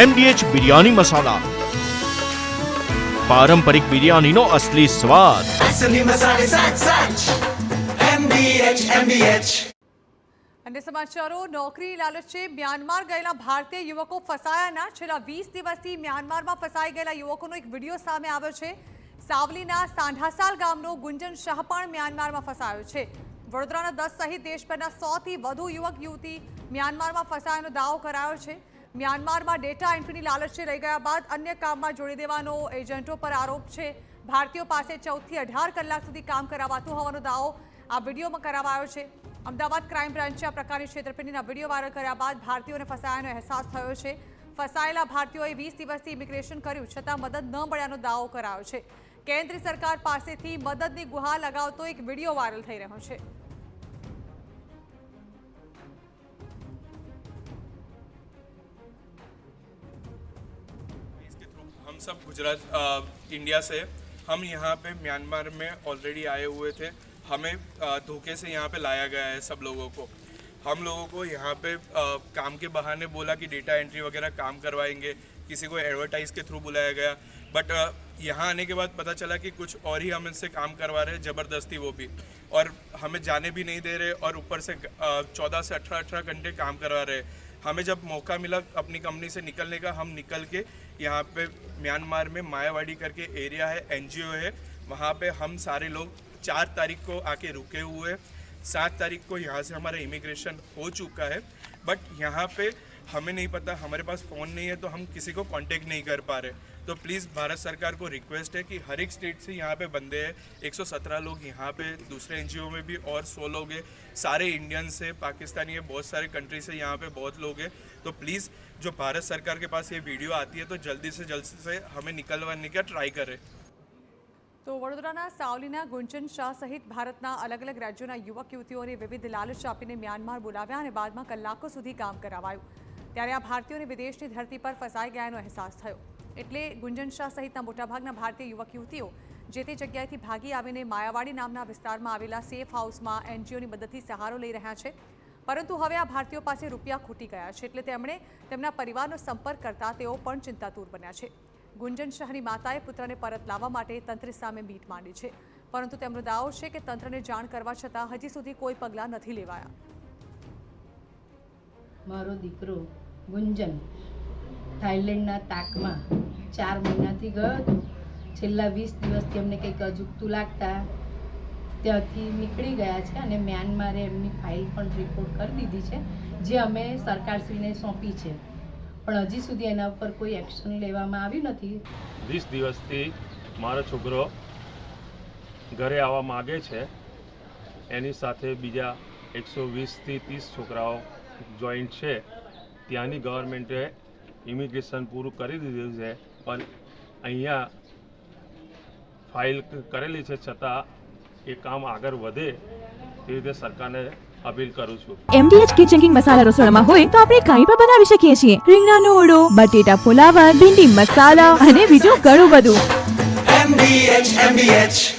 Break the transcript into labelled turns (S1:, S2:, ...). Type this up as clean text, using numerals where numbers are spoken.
S1: MDH biryani મસાલા, પારંપરિક બિરયાનીનો અસલી સ્વાદ.
S2: असली मसाले सच MDH.
S3: अन्य समाचारों, नौकरी लालचे म्यांमार गયેલા ભારતીય યુવકો ફસાયાના છેલ્લા 20 દિવસથી મ્યાનમારમાં ફસાઈ ગયેલા યુવકોનો એક વિડીયો સામે આવ્યો છે. સાવલીના સાંઢાસાલ ગામનો ગુંજન શાહ પણ મ્યાનમારમાં ફસાયો છે. વડોદરાના 10 સહિત દેશભરના 100થી વધુ યુવક યુવતી મ્યાનમારમાં ફસાયાનો દાવો કરાયો છે. મ્યાનમારમાં ડેટા એન્ટ્રીની લાલચે લઈ ગયા બાદ અન્ય કામમાં જોડી દેવાનો એજન્ટો પર આરોપ છે. ભારતીયો પાસે 14 થી 18 કલાક સુધી કામ કરાવાતું હોવાનો દાવો આ વિડીયોમાં કરાવાયો છે. અમદાવાદ ક્રાઇમ બ્રાન્ચે આ પ્રકારની છેતરપિંડીના વિડીયો વાયરલ કર્યા બાદ ભારતીયોને ફસાયાનો અહેસાસ થયો છે. ફસાયેલા ભારતીયોએ 20 દિવસથી ઇમિગ્રેશન કર્યું છતાં મદદ ન મળ્યાનો દાવો કરાયો છે. કેન્દ્ર સરકાર પાસેથી મદદની ગુહાર લગાવતો એક વિડીયો વાયરલ થઈ રહ્યો છે.
S4: हम सब गुजरात इंडिया से हम यहाँ पे म्यांमार में ऑलरेडी आए हुए थे. हमें धोखे से यहाँ पे लाया गया है सब लोगों को. हम लोगों को यहाँ पे काम के बहाने बोला कि डेटा एंट्री वगैरह काम करवाएंगे. किसी को एडवर्टाइज के थ्रू बुलाया गया. बट यहाँ आने के बाद पता चला कि कुछ और ही हम इनसे काम करवा रहे हैं, ज़बरदस्ती वो भी, और हमें जाने भी नहीं दे रहे और ऊपर से 14 से 18 घंटे काम करवा रहे. हमें जब मौका मिला अपनी कंपनी से निकलने का, हम निकल के यहाँ पे म्यांमार में मायावाड़ी करके एरिया है, NGO है, वहाँ पे हम सारे लोग 4 तारीख को आके रुके हुए हैं. 7 तारीख को यहाँ से हमारा इमिग्रेशन हो चुका है. बट यहाँ पे हमें नहीं पता, हमारे पास फ़ोन नहीं है तो हम किसी को कांटेक्ट नहीं कर पा रहे. तो प्लीज़ भारत सरकार को रिक्वेस्ट है कि हर एक स्टेट से यहाँ पे बंदे हैं. 117 लोग यहाँ पे, दूसरे NGO में भी और 100 लोग हैं. सारे इंडियंस है, पाकिस्तानी है, बहुत सारे कंट्री से यहाँ पे बहुत लोग हैं. तो प्लीज़ जो भारत सरकार के पास ये वीडियो आती है तो जल्दी से हमें निकलवाने का ट्राई करें.
S3: તો વડોદરાના સાવલીના ગુંજન શાહ સહિત ભારતના અલગ અલગ રાજ્યોના યુવક યુવતીઓને વિવિધ લાલચ આપીને મ્યાનમાર બોલાવ્યા અને બાદમાં કલાકો સુધી કામ કરાવાયું. ત્યારે આ ભારતીયોને વિદેશની ધરતી પર ફસાઈ ગયાનો અહેસાસ થયો. એટલે ગુંજન શાહ સહિતના મોટાભાગના ભારતીય યુવક યુવતીઓ જે તે જગ્યાએથી ભાગી આવીને માયાવાડી નામના વિસ્તારમાં આવેલા સેફ હાઉસમાં NGOની મદદથી સહારો લઈ રહ્યા છે. પરંતુ હવે આ ભારતીયો પાસે રૂપિયા ખૂટી ગયા છે. એટલે તેમણે તેમના પરિવારનો સંપર્ક કરતા તેઓ પણ ચિંતાતુર બન્યા છે. ગુંજન શાહની માતાએ પુત્રને પરત લાવવા માટે તંત્ર સામે મીટ માંડી છે. પરંતુ તેમનો દાવો છે કે તંત્રને જાણ કરવા છતાં હજી સુધી કોઈ પગલાં નથી લેવાયા.
S5: મારો દીકરો ગુંજન થાઈલેન્ડના તાકમાં 4 મહિનાથી ગયો હતો. છેલ્લા 20 દિવસથી અમને કંઈક અજુગતું લાગતા ત્યાંથી નીકળી ગયા છે અને મ્યાનમારે એમની ફાઇલ પણ રિપોર્ટ કરી દીધી છે, જે અમે સરકારશ્રીને સોંપી છે. પણ હજી સુધી એના ઉપર કોઈ એક્શન લેવામાં આવ્યું નથી.
S6: 20 દિવસથી મારો છોકરો ઘરે આવવા માગે છે. એની સાથે બીજા 120થી 30 છોકરાઓ જોઈન્ટ છે. ત્યાંની ગવર્મેન્ટે ઇમિગ્રેશન પૂરું કરી દીધું છે, પણ અહીંયા ફાઇલ કરેલી છે છતાં એ કામ આગળ વધે તે રીતે સરકારને અપીલ કરું છું.
S7: MDH કિચન કિંગ મસાલા રસોડામાં હોય તો આપણે કાંઈ પણ બનાવી શકીએ છીએ. રીંગણાનો ઓળો, બટેટા ફુલાવર, ભીંડી મસાલા અને બીજું ઘણું બધું.
S2: MDH